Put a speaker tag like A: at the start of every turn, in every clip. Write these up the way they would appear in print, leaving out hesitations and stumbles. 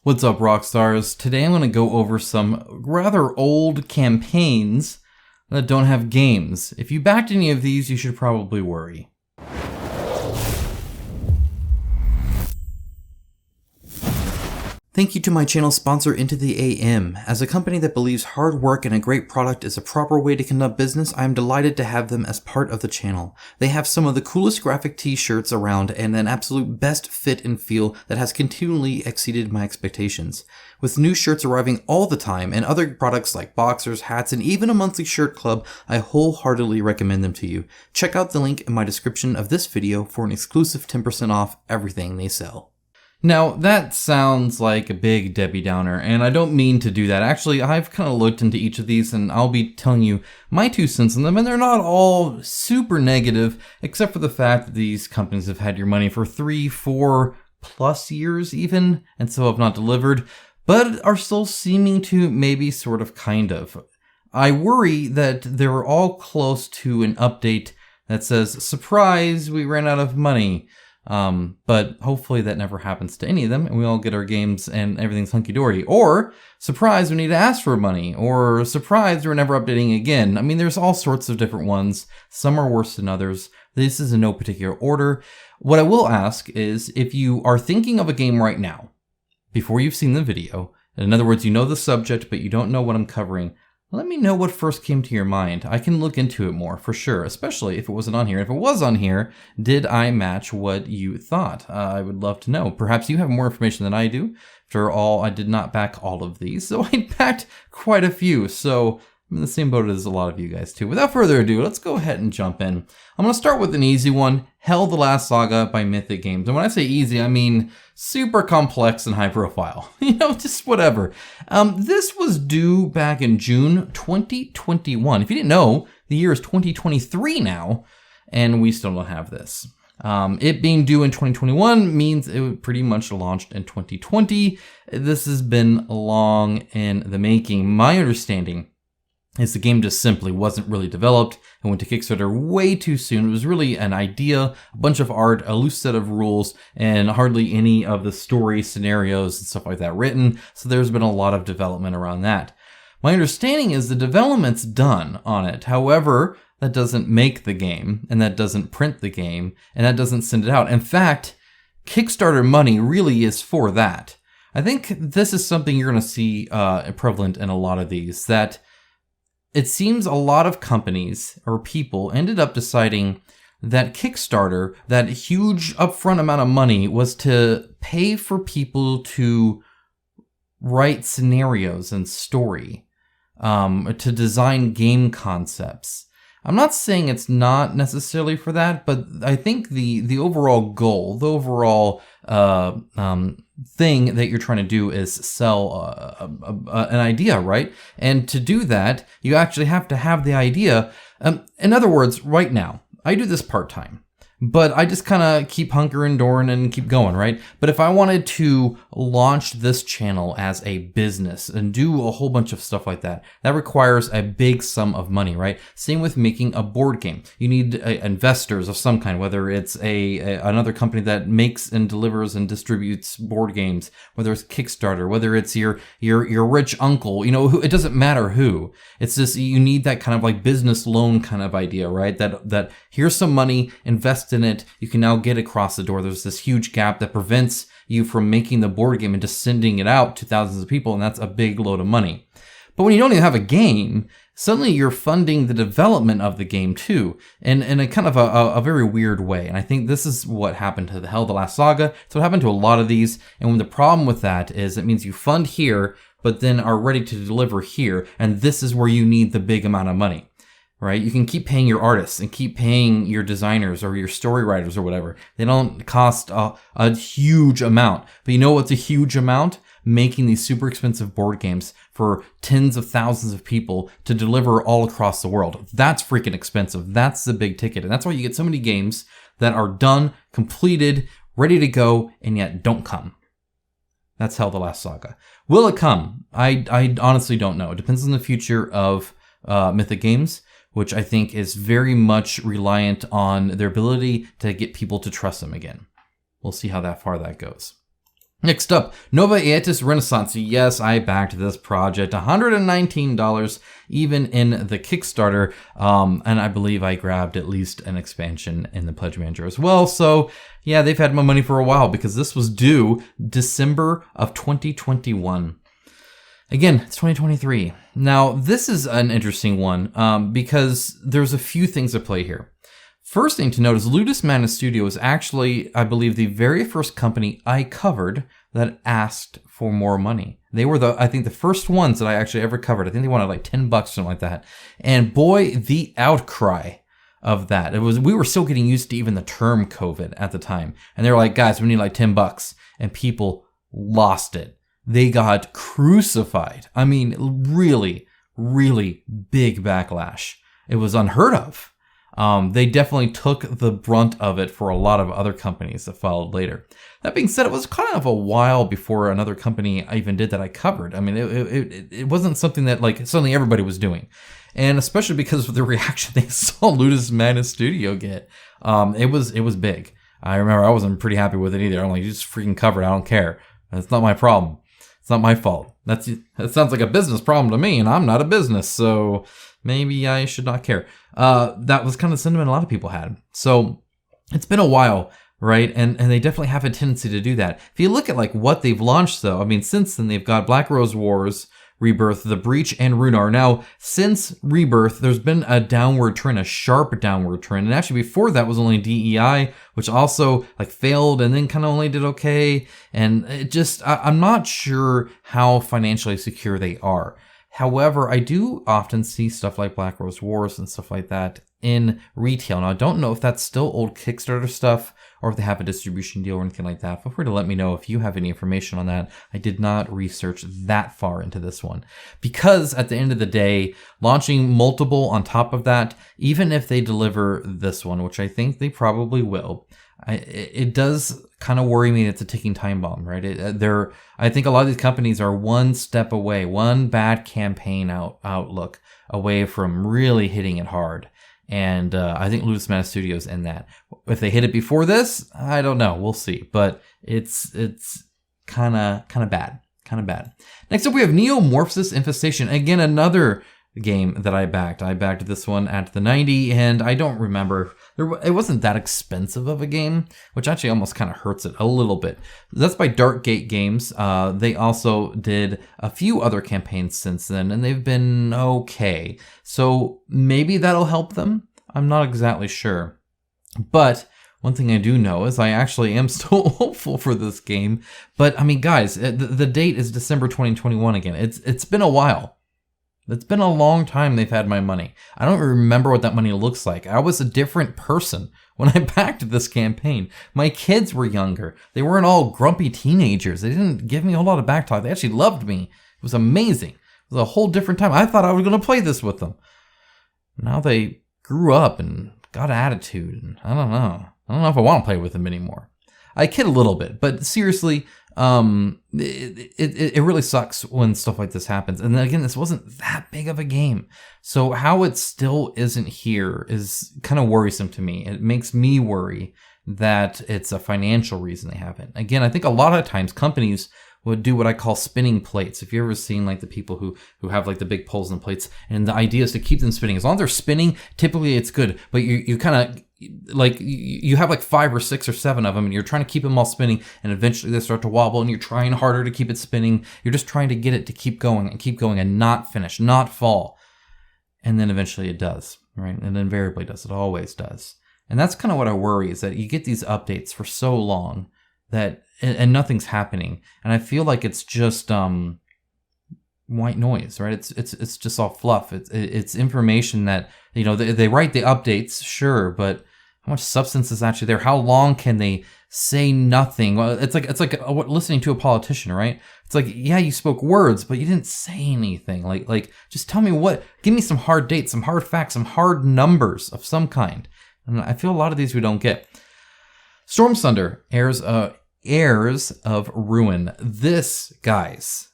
A: What's up, Rockstars? Today I'm going to go over some rather old campaigns that don't have games. If you backed any of these, you should probably worry. Thank you to my channel sponsor Into the AM. As a company that believes hard work and a great product is a proper way to conduct business, I am delighted to have them as part of the channel. They have some of the coolest graphic t-shirts around and an absolute best fit and feel that has continually exceeded my expectations. With new shirts arriving all the time and other products like boxers, hats, and even a monthly shirt club, I wholeheartedly recommend them to you. Check out the link in my description of this video for an exclusive 10% off everything they sell. Now, that sounds like a big Debbie Downer, and I don't mean to do that. Actually, I've kind of looked into each of these, and I'll be telling you my 2 cents on them, and they're not all super negative, except for the fact that these companies have had your money for 3-4 plus years even, and so have not delivered, but are still seeming to maybe sort of kind of. I worry that they're all close to an update that says, surprise, we ran out of money. But hopefully that never happens to any of them and we all get our games and everything's hunky-dory. Or, surprise, we need to ask for money. Or, surprise, we're never updating again. I mean, there's all sorts of different ones. Some are worse than others. This is in no particular order. What I will ask is, if you are thinking of a game right now, before you've seen the video, in other words, you know the subject but you don't know what I'm covering, let me know what first came to your mind. I can look into it more, for sure, especially if it wasn't on here. If it was on here, did I match what you thought? I would love to know. Perhaps you have more information than I do. After all, I did not back all of these, so I backed quite a few. So I'm in the same boat as a lot of you guys too. Without further ado, let's go ahead and jump in. I'm going to start with an easy one, Hell the Last Saga by Mythic Games. And when I say easy, I mean super complex and high profile. Just whatever. This was due back in June 2021. If you didn't know, the year is 2023 now, and we still don't have this. It being due in 2021 means it pretty much launched in 2020. This has been long in the making. My understanding is the game just simply wasn't really developed and went to Kickstarter way too soon. It was really an idea, a bunch of art, a loose set of rules, and hardly any of the story scenarios and stuff like that written. So there's been a lot of development around that. My understanding is the development's done on it. However, that doesn't make the game, and that doesn't print the game, and that doesn't send it out. In fact, Kickstarter money really is for that. I think this is something you're going to see prevalent in a lot of these, that it seems a lot of companies or people ended up deciding that Kickstarter, that huge upfront amount of money, was to pay for people to write scenarios and story, to design game concepts. I'm not saying it's not necessarily for that, but I think the overall goal, the overall thing that you're trying to do is sell an idea, right? And to do that, you actually have to have the idea. In other words, right now, I do this part-time, but I just kind of keep hunkering down and keep going, right? But if I wanted to launch this channel as a business and do a whole bunch of stuff like that, that requires a big sum of money, right? Same with making a board game. You need investors of some kind, whether it's another company that makes and delivers and distributes board games, whether it's Kickstarter, whether it's your rich uncle, it doesn't matter who. It's just you need that kind of like business loan kind of idea, right? That here's some money, invest in it, you can now get across the door. There's this huge gap that prevents you from making the board game and just sending it out to thousands of people, and that's a big load of money. But when you don't even have a game, suddenly you're funding the development of the game too, in a kind of a very weird way. And I think this is what happened to the Hell the Last Saga. So it happened to a lot of these, and when the problem with that is it means you fund here, but then are ready to deliver here, and this is where you need the big amount of money. Right? You can keep paying your artists and keep paying your designers or your story writers or whatever. They don't cost a huge amount. But you know what's a huge amount? Making these super expensive board games for tens of thousands of people to deliver all across the world. That's freaking expensive. That's the big ticket. And that's why you get so many games that are done, completed, ready to go, and yet don't come. That's Hell the Last Saga. Will it come? I honestly don't know. It depends on the future of Mythic Games, which I think is very much reliant on their ability to get people to trust them again. We'll see how far that goes. Next up, Nova Aetas Renaissance. Yes, I backed this project. $119 even in the Kickstarter. And I believe I grabbed at least an expansion in the Pledge Manager as well. So yeah, they've had my money for a while because this was due December of 2021. Again, it's 2023. Now, this is an interesting one because there's a few things at play here. First thing to note is Ludus Mana Studio is actually, I believe, the very first company I covered that asked for more money. They were I think the first ones that I actually ever covered. I think they wanted like $10 or something like that. And boy, the outcry of that. We were still getting used to even the term COVID at the time. And they were like, guys, we need like $10. And people lost it. They got crucified. I mean, really, really big backlash. It was unheard of. They definitely took the brunt of it for a lot of other companies that followed later. That being said, it was kind of a while before another company I even did that I covered. I mean, it wasn't something that like suddenly everybody was doing. And especially because of the reaction they saw Ludus Mana Studio get. It was big. I remember I wasn't pretty happy with it either. I'm like, you just freaking covered. I don't care. That's not my problem. It's not my fault. That sounds like a business problem to me, and I'm not a business, so maybe I should not care. That was kind of the sentiment a lot of people had. So it's been a while, right? And they definitely have a tendency to do that. If you look at like what they've launched, though, I mean, since then they've got Black Rose Wars, Rebirth, The Breach, and Runar. Now, since Rebirth, there's been a downward trend, a sharp downward trend. And actually before that was only DEI, which also like failed and then kind of only did okay. And it just, I'm not sure how financially secure they are. However, I do often see stuff like Black Rose Wars and stuff like that in retail. Now, I don't know if that's still old Kickstarter stuff or if they have a distribution deal or anything like that. Feel free to let me know if you have any information on that. I did not research that far into this one because at the end of the day, launching multiple on top of that, even if they deliver this one, which I think they probably will, it does kind of worry me. It's a ticking time bomb, right? I think a lot of these companies are one step away, one bad campaign outlook away from really hitting it hard. And I think Ludus Mana Studios in that. If they hit it before this, I don't know. We'll see. But it's kind of bad. Kind of bad. Next up, we have Neo-Morphosis Infestation. Again, another game that I backed. I backed this one at the 90, and I don't remember. It wasn't that expensive of a game, which actually almost kind of hurts it a little bit. That's by Dark Gate Games. They also did a few other campaigns since then, and they've been okay. So maybe that'll help them. I'm not exactly sure. But one thing I do know is I actually am still hopeful for this game. But I mean, guys, the date is December 2021 again. It's been a while. It's been a long time they've had my money. I don't remember what that money looks like. I was a different person when I backed this campaign. My kids were younger. They weren't all grumpy teenagers. They didn't give me a whole lot of back talk. They actually loved me. It was amazing. It was a whole different time. I thought I was going to play this with them. Now they grew up and got attitude. And I don't know. I don't know if I want to play with them anymore. I kid a little bit, but seriously, it really sucks when stuff like this happens. And then again, this wasn't that big of a game. So how it still isn't here is kind of worrisome to me. It makes me worry that it's a financial reason they haven't. Again, I think a lot of times companies would do what I call spinning plates. If you've ever seen like the people who have like the big poles and plates, and the idea is to keep them spinning. As long as they're spinning, typically it's good. But you kind of like you have like 5 or 6 or 7 of them, and you're trying to keep them all spinning, and eventually they start to wobble, and you're trying harder to keep it spinning. You're just trying to get it to keep going and not finish, not fall. And then eventually it does, right? And invariably does. It always does. And that's kind of what I worry, is that you get these updates for so long that and nothing's happening, and I feel like it's just white noise, right? It's just all fluff. It's information that, you know, they write the updates, sure, but how much substance is actually there? How long can they say nothing? Well, it's like listening to a politician, right? It's like, yeah, you spoke words, but you didn't say anything. Like just tell me give me some hard dates, some hard facts, some hard numbers of some kind. And I feel a lot of these we don't get. Stormsunder, Heirs of Ruin. This, guys.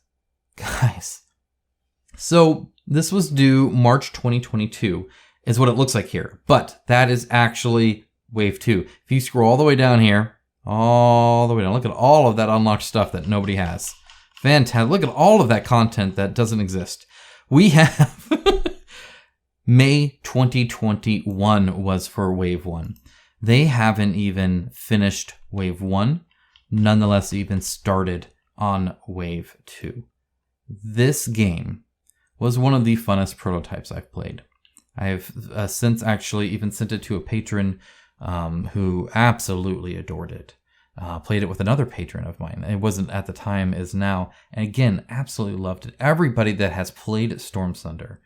A: So this was due March 2022 is what it looks like here. But that is actually wave 2. If you scroll all the way down here, all the way down. Look at all of that unlocked stuff that nobody has. Fantastic. Look at all of that content that doesn't exist. We have May 2021 was for Wave 1. They haven't even finished Wave 1, nonetheless even started on Wave 2. This game was one of the funnest prototypes I've played. I have since actually even sent it to a patron who absolutely adored it. Played it with another patron of mine. It wasn't at the time, is now. And again, absolutely loved it. Everybody that has played Stormsunder,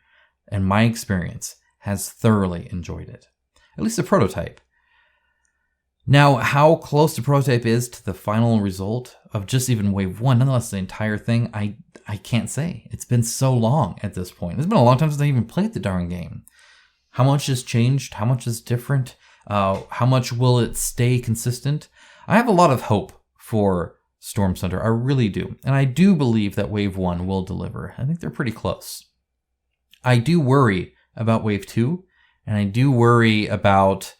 A: in my experience, has thoroughly enjoyed it. At least the prototype. Now, how close the prototype is to the final result of just even Wave 1, nonetheless the entire thing, I can't say. It's been so long at this point. It's been a long time since I even played the darn game. How much has changed? How much is different? How much will it stay consistent? I have a lot of hope for Stormsunder. I really do. And I do believe that Wave 1 will deliver. I think they're pretty close. I do worry about Wave 2, and I do worry about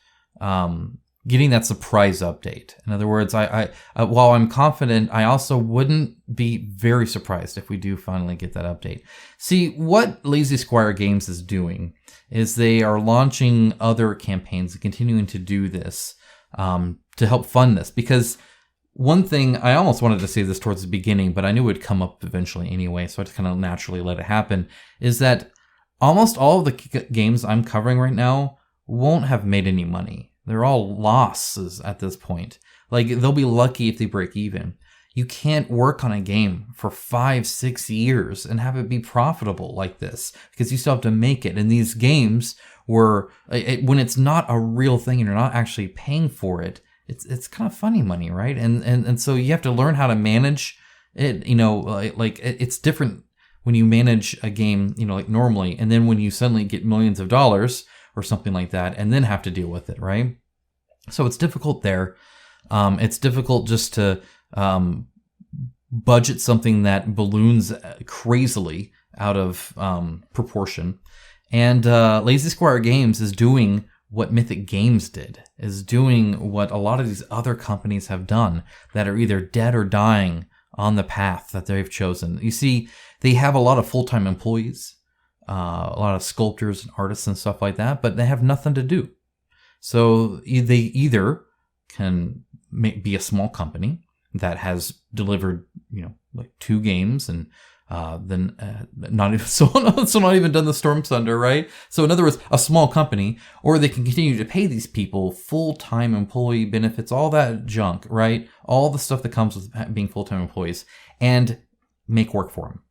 A: getting that surprise update. In other words, while I'm confident, I also wouldn't be very surprised if we do finally get that update. See, what Lazy Squire Games is doing is they are launching other campaigns and continuing to do this to help fund this. Because one thing, I almost wanted to say this towards the beginning, but I knew it would come up eventually anyway, so I just kind of naturally let it happen, is that almost all of the games I'm covering right now won't have made any money. They're all losses at this point. Like, they'll be lucky if they break even. You can't work on a game for 5-6 years and have it be profitable like this, because you still have to make it. And these games were, when it's not a real thing and you're not actually paying for it, it's kind of funny money, right? And so you have to learn how to manage it. Like it's different when you manage a game, like normally, and then when you suddenly get millions of dollars or something like that, and then have to deal with it, right? So it's difficult there. It's difficult just to budget something that balloons crazily out of proportion. And Lazy Squire Games is doing what Mythic Games did, is doing what a lot of these other companies have done that are either dead or dying on the path that they've chosen. You see, they have a lot of full-time employees, a lot of sculptors and artists and stuff like that, but they have nothing to do. So they either can be a small company that has delivered, like 2 games and then not even done the Stormsunder, right? So in other words, a small company, or they can continue to pay these people full-time employee benefits, all that junk, right? All the stuff that comes with being full-time employees, and make work for them.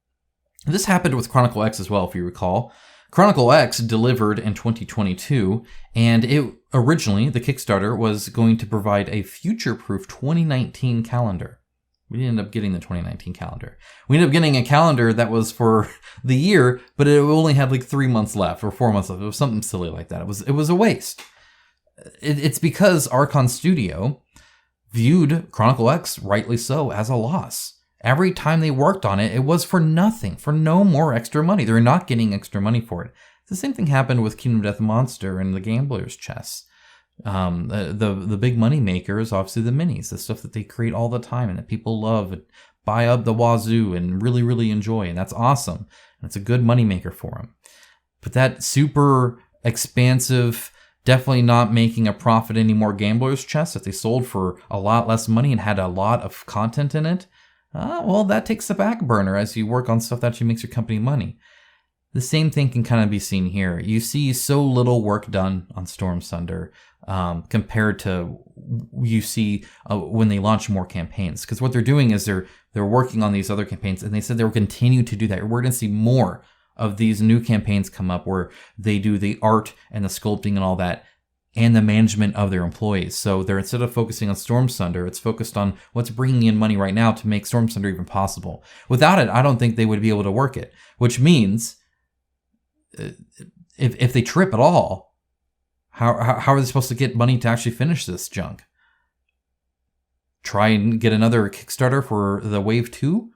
A: This happened with Chronicle X as well, if you recall. Chronicle X delivered in 2022, and it originally, the Kickstarter, was going to provide a future-proof 2019 calendar. We didn't end up getting the 2019 calendar. We ended up getting a calendar that was for the year, but it only had like 3 months left or 4 months left. It was something silly like that. It was a waste. It's because Archon Studio viewed Chronicle X, rightly so, as a loss. Every time they worked on it, it was for nothing, for no more extra money. They're not getting extra money for it. The same thing happened with Kingdom Death Monster and the Gambler's Chess. The big money maker is obviously the minis, the stuff that they create all the time and that people love and buy up the wazoo and really, really enjoy. And that's awesome. And it's a good money maker for them. But that super expansive, definitely not making a profit anymore Gambler's Chess that they sold for a lot less money and had a lot of content in it, well, that takes the back burner as you work on stuff that actually makes your company money. The same thing can kind of be seen here. You see so little work done on Stormsunder compared to you see when they launch more campaigns. Because what they're doing is they're working on these other campaigns, and they said they will continue to do that. We're going to see more of these new campaigns come up where they do the art and the sculpting and all that, and the management of their employees. So they're, instead of focusing on Stormsunder, it's focused on what's bringing in money right now to make Stormsunder even possible. Without it, I don't think they would be able to work it, which means if they trip at all, how are they supposed to get money to actually finish this junk? Try and get another Kickstarter for the Wave 2?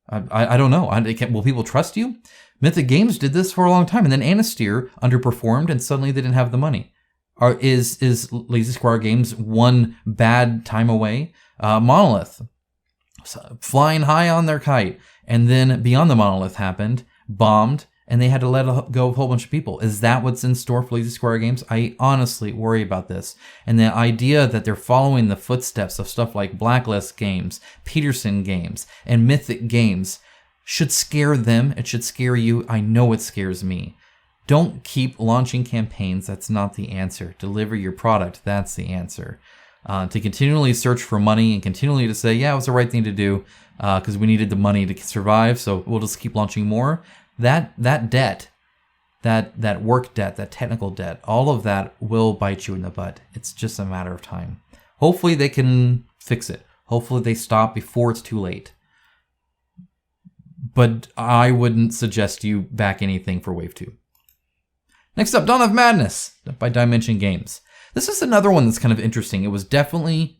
A: I don't know. Will people trust you? Mythic Games did this for a long time, and then Anasteer underperformed, and suddenly they didn't have the money. Is Lazy Square Games one bad time away? Monolith, flying high on their kite, and then Beyond the Monolith happened, bombed, and they had to let go of a whole bunch of people. Is that what's in store for Lazy Square Games? I honestly worry about this. And the idea that they're following the footsteps of stuff like Blacklist Games, Peterson Games, and Mythic Games should scare them. It should scare you. I know it scares me. Don't keep launching campaigns. That's not the answer. Deliver your product. That's the answer. To continually search for money and continually to say, yeah, it was the right thing to do because we needed the money to survive, so we'll just keep launching more. That debt, that work debt, that technical debt, all of that will bite you in the butt. It's just a matter of time. Hopefully they can fix it. Hopefully they stop before it's too late. But I wouldn't suggest you back anything for Wave 2. Next up, Dawn of Madness by Dimension Games. This is another one that's kind of interesting. It was definitely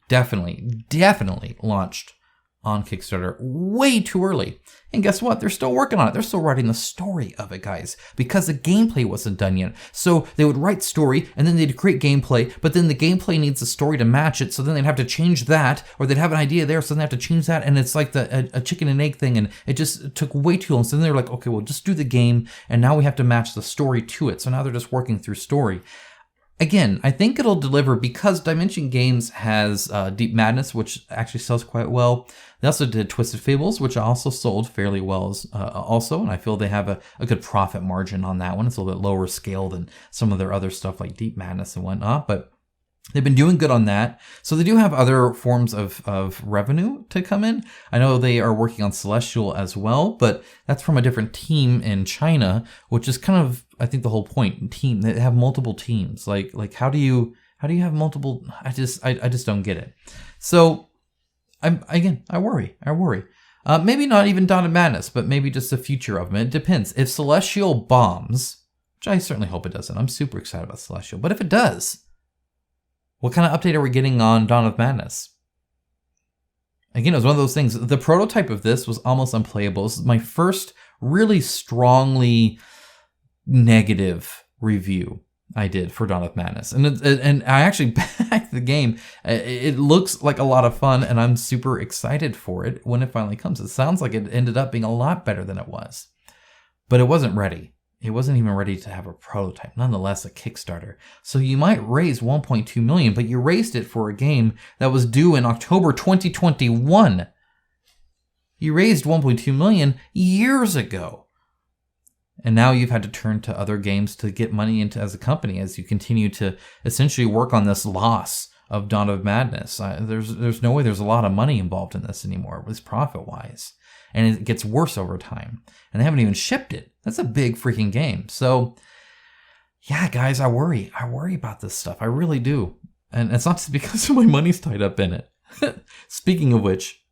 A: launched on Kickstarter way too early. And guess what? They're still working on it. They're still writing the story of it, guys, because the gameplay wasn't done yet. So they would write story and then they'd create gameplay, but then the gameplay needs a story to match it. So then they'd have to change that, or they'd have an idea there. So then they have to change that. And it's like a chicken and egg thing. And it just took way too long. So then they were like, okay, well, just do the game. And now we have to match the story to it. So now they're just working through story. Again, I think it'll deliver because Dimension Games has Deep Madness, which actually sells quite well. They also did Twisted Fables, which also sold fairly well also, and I feel they have a good profit margin on that one. It's a little bit lower scale than some of their other stuff like Deep Madness and whatnot, but they've been doing good on that. So they do have other forms of revenue to come in. I know they are working on Celestial as well, but that's from a different team in China, which is kind of, I think, the whole point. Team, they have multiple teams. Like how do you have multiple? I just don't get it. So I worry. Maybe not even Dawn of Madness, but maybe just the future of them. It depends. If Celestial bombs, which I certainly hope it doesn't. I'm super excited about Celestial, but if it does, what kind of update are we getting on Dawn of Madness? Again, it was one of those things. The prototype of this was almost unplayable. This is my first really strongly negative review I did for Dawn of Madness. And I actually backed the game. It looks like a lot of fun, and I'm super excited for it when it finally comes. It sounds like it ended up being a lot better than it was. But it wasn't ready. It wasn't even ready to have a prototype, nonetheless a Kickstarter. So you might raise 1.2 million, but you raised it for a game that was due in October 2021. You raised 1.2 million years ago. And now you've had to turn to other games to get money into as a company as you continue to essentially work on this loss of Dawn of Madness. There's no way there's a lot of money involved in this anymore, at least profit-wise. And it gets worse over time. And they haven't even shipped it. That's a big freaking game. So, yeah, guys, I worry. I worry about this stuff. I really do. And it's not just because my money's tied up in it. Speaking of which,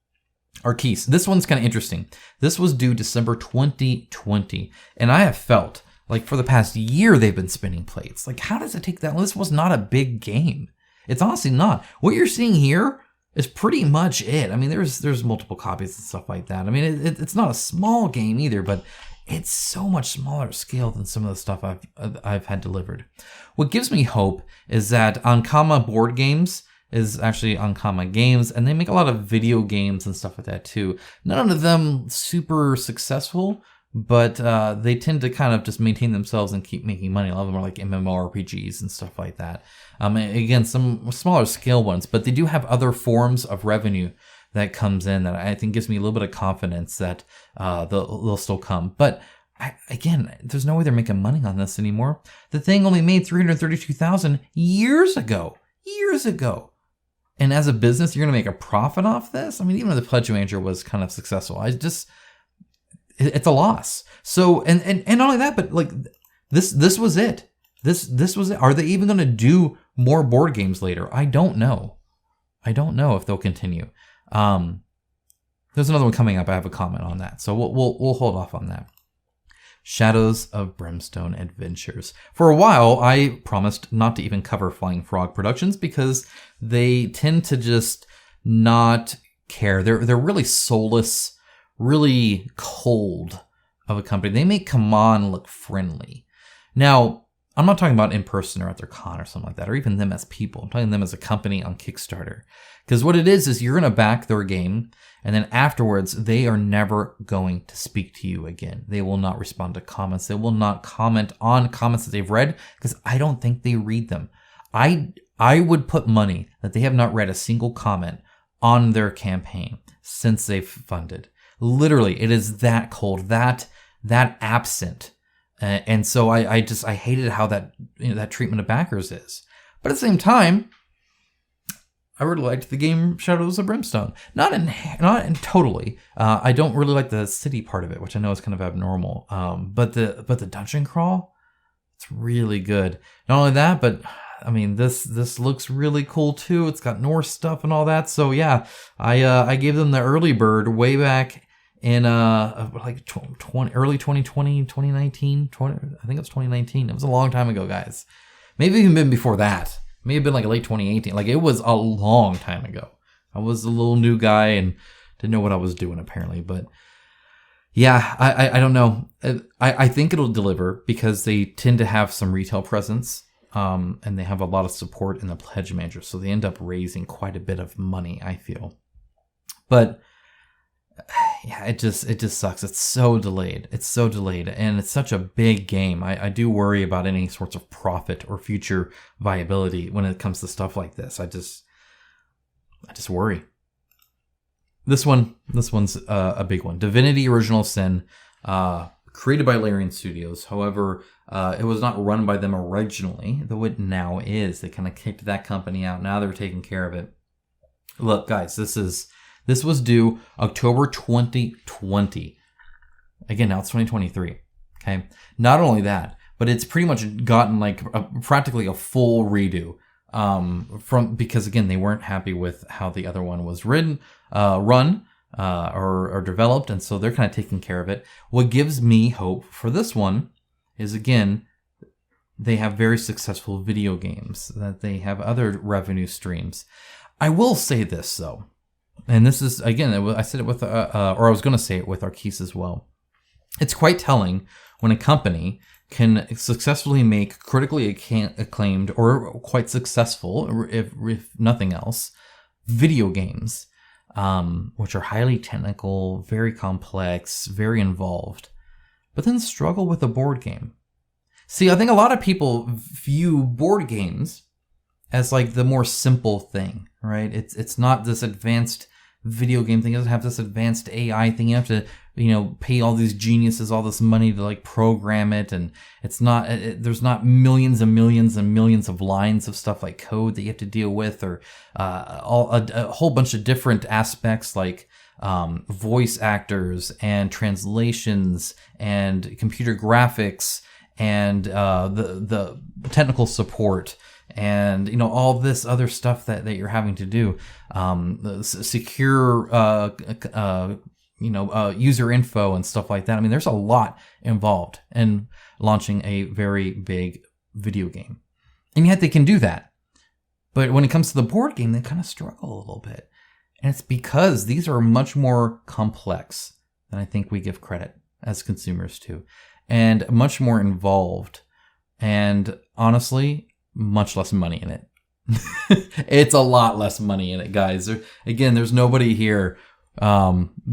A: Arkeis. This one's kind of interesting. This was due December 2020. And I have felt like for the past year they've been spinning plates. Like, how does it take that long? This was not a big game. It's honestly not. What you're seeing here is pretty much it. I mean, there's multiple copies and stuff like that. I mean, it's not a small game either, but it's so much smaller scale than some of the stuff I've had delivered. What gives me hope is that Ankama Board Games is actually Ankama Games, and they make a lot of video games and stuff like that too. None of them super successful, but they tend to kind of just maintain themselves and keep making money. A lot of them are like MMORPGs and stuff like that. Again, some smaller scale ones, but they do have other forms of revenue that comes in that I think gives me a little bit of confidence that they'll still come. But again, there's no way they're making money on this anymore. The thing only made $332,000 years ago. And as a business, you're going to make a profit off this? I mean, even if the Pledge Manager was kind of successful, it's a loss. So, and not only that, but like this was it. This was it. Are they even going to do more board games later? I don't know. I don't know if they'll continue. There's another one coming up. I have a comment on that. So we'll hold off on that. Shadows of Brimstone Adventures. For a while, I promised not to even cover Flying Frog Productions because they tend to just not care. They're really soulless, really cold of a company. They make Come On look friendly. Now,
B: I'm not talking about in person or at their con or something like that, or even them as people. I'm talking them as a company on Kickstarter. Because what it is you're going to back their game, and then afterwards, they are never going to speak to you again. They will not respond to comments. They will not comment on comments that they've read, because I don't think they read them. I would put money that they have not read a single comment on their campaign since they've funded. Literally, it is that cold, that absent. And so I hated how that treatment of backers is. But at the same time, I really liked the game Shadows of Brimstone. Not in totally. I don't really like the city part of it, which I know is kind of abnormal. But the dungeon crawl, it's really good. Not only that, but I mean this looks really cool too. It's got Norse stuff and all that. So yeah, I gave them the early bird way back in early 2020, 2019, I think it was 2019. It was a long time ago, guys. Maybe even been before that. May have been like late 2018. Like, it was a long time ago. I was a little new guy and didn't know what I was doing, apparently. But yeah, I don't know. I think it'll deliver because they tend to have some retail presence, and they have a lot of support in the pledge manager. So they end up raising quite a bit of money, I feel. But yeah, it just sucks. It's so delayed. And it's such a big game. I do worry about any sorts of profit or future viability when it comes to stuff like this. I just worry. This one's a big one. Divinity Original Sin, created by Larian Studios. However, it was not run by them originally, though it now is. They kind of kicked that company out. Now they're taking care of it. Look, guys, this was due October 2020. Again, now it's 2023. Okay. Not only that, but it's pretty much gotten like practically a full redo. Because again, they weren't happy with how the other one was run, or developed, and so they're kind of taking care of it. What gives me hope for this one is, again, they have very successful video games, that they have other revenue streams. I will say this though. And this is, again, I said it with, or I was going to say it with Arkeis as well. It's quite telling when a company can successfully make critically acclaimed or quite successful, if nothing else, video games, which are highly technical, very complex, very involved, but then struggle with a board game. See, I think a lot of people view board games as like the more simple thing, right? It's not this advanced video game thing. It doesn't have this advanced AI thing. You have to, pay all these geniuses all this money to like program it, and it's not. There's not millions and millions and millions of lines of stuff like code that you have to deal with, or a whole bunch of different aspects like voice actors and translations and computer graphics and the technical support. And, all this other stuff that you're having to do, secure, user info and stuff like that. I mean, there's a lot involved in launching a very big video game. And yet they can do that. But when it comes to the board game, they kind of struggle a little bit. And it's because these are much more complex than I think we give credit as consumers to, and much more involved. And honestly, much less money in it. It's a lot less money in it, guys. There's nobody here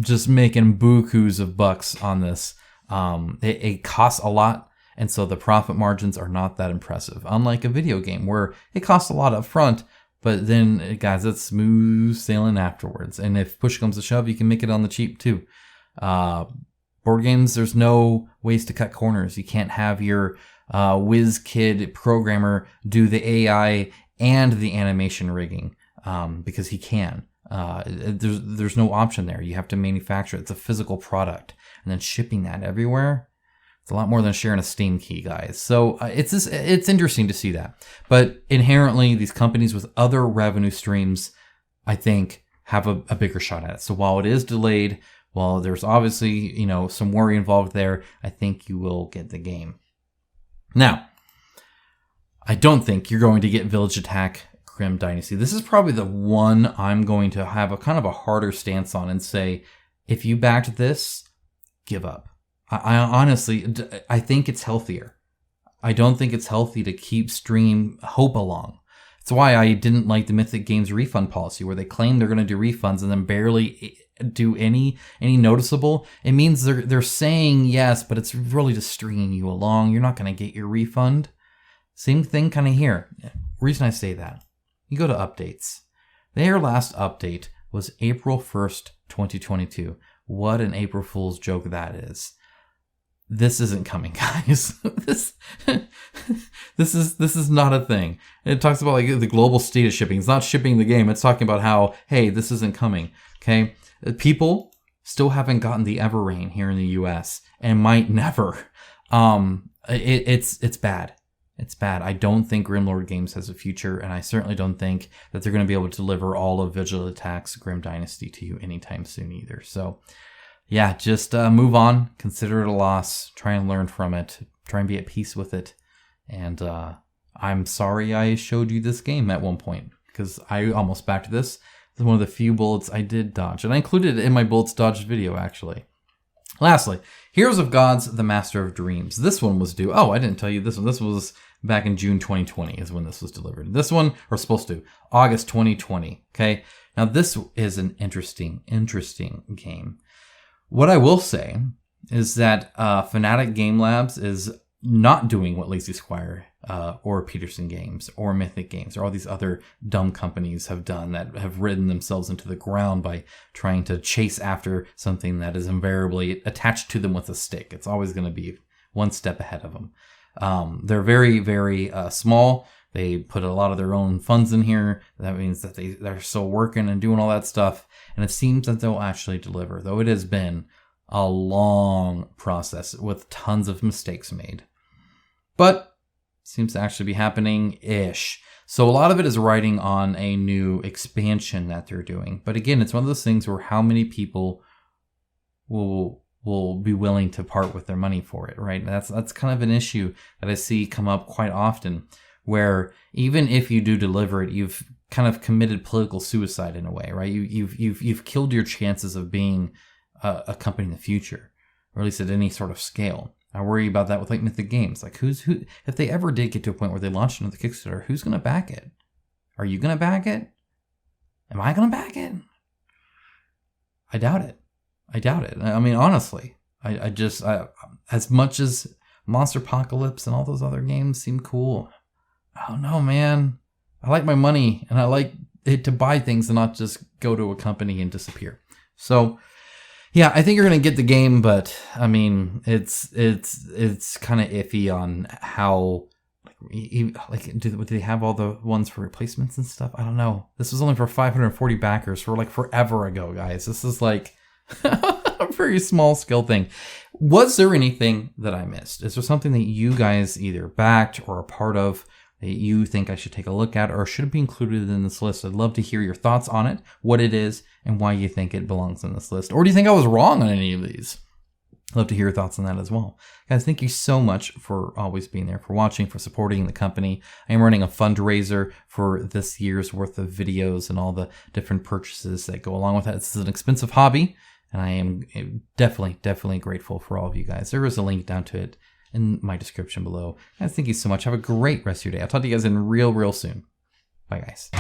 B: just making bukus of bucks on this. It costs a lot, and so the profit margins are not that impressive. Unlike a video game where it costs a lot up front, but then, guys, it's smooth sailing afterwards. And if push comes to shove, you can make it on the cheap too. Board games, there's no ways to cut corners. You can't have your whiz kid programmer do the AI and the animation rigging, because he can. There's no option there. You have to manufacture it. It's a physical product, and then shipping that everywhere, it's a lot more than sharing a Steam key, guys. So it's interesting to see that. But inherently, these companies with other revenue streams, I think, have a bigger shot at it. So while it is delayed, while there's obviously some worry involved there, I think you will get the game. Now, I don't think you're going to get Village Attack Grim Dynasty. This is probably the one I'm going to have a kind of a harder stance on and say, if you backed this, give up. I honestly, I think it's healthier. I don't think it's healthy to keep stringing hope along. That's why I didn't like the Mythic Games refund policy, where they claim they're going to do refunds and then barely do any noticeable. It means they're saying yes, but it's really just stringing you along. You're not going to get your refund. Same thing kind of here. Reason I say that, you go to updates. Their last update was April 1st, 2022. What an April Fool's joke that is. This isn't coming, guys. This is not a thing. It talks about like the global state of shipping. It's not shipping the game. It's talking about how, hey, this isn't coming. Okay, people still haven't gotten the Everrain here in the U.S. and might never. It's bad. It's bad. I don't think Grimlord Games has a future, and I certainly don't think that they're going to be able to deliver all of Vigil Attack's Grim Dynasty to you anytime soon either. So, yeah, just move on. Consider it a loss. Try and learn from it. Try and be at peace with it. And I'm sorry I showed you this game at one point, because I almost backed this. This is one of the few bullets I did dodge, and I included it in my bullets dodged video, actually. Lastly, Heroes of Gods, The Master of Dreams. This one was due. Oh, I didn't tell you this one. This was back in June 2020 is when this was delivered. This one, or supposed to, August 2020. Okay. Now this is an interesting game. What I will say is that Fnatic Game Labs is not doing what Lazy Squire or Peterson Games or Mythic Games or all these other dumb companies have done that have ridden themselves into the ground by trying to chase after something that is invariably attached to them with a stick. It's always going to be one step ahead of them. They're very, very small. They put a lot of their own funds in here. That means that they're still working and doing all that stuff. And it seems that they'll actually deliver, though it has been a long process with tons of mistakes made. But seems to actually be happening-ish. So a lot of it is riding on a new expansion that they're doing. But again, it's one of those things where how many people will be willing to part with their money for it, right? That's kind of an issue that I see come up quite often, where even if you do deliver it, you've kind of committed political suicide in a way, right? You've killed your chances of being a company in the future, or at least at any sort of scale. I worry about that with like Mythic Games. Like who if they ever did get to a point where they launched another Kickstarter, who's going to back it? Are you going to back it? Am I going to back it? I doubt it. I mean, honestly, I just as much as Monster Apocalypse and all those other games seem cool, I don't know, man. I like my money and I like it to buy things and not just go to a company and disappear. So, yeah, I think you're going to get the game, but I mean, it's kind of iffy on how, do they have all the ones for replacements and stuff? I don't know. This was only for 540 backers for like forever ago, guys. This is like a very small scale thing. Was there anything that I missed? Is there something that you guys either backed or are part of that you think I should take a look at or should be included in this list? I'd love to hear your thoughts on it, what it is, and why you think it belongs in this list. Or do you think I was wrong on any of these? I'd love to hear your thoughts on that as well. Guys, thank you so much for always being there, for watching, for supporting the company. I am running a fundraiser for this year's worth of videos and all the different purchases that go along with that. This is an expensive hobby, and I am definitely grateful for all of you guys. There is a link down to it in my description below. Guys, thank you so much. Have a great rest of your day. I'll talk to you guys in real soon. Bye, guys.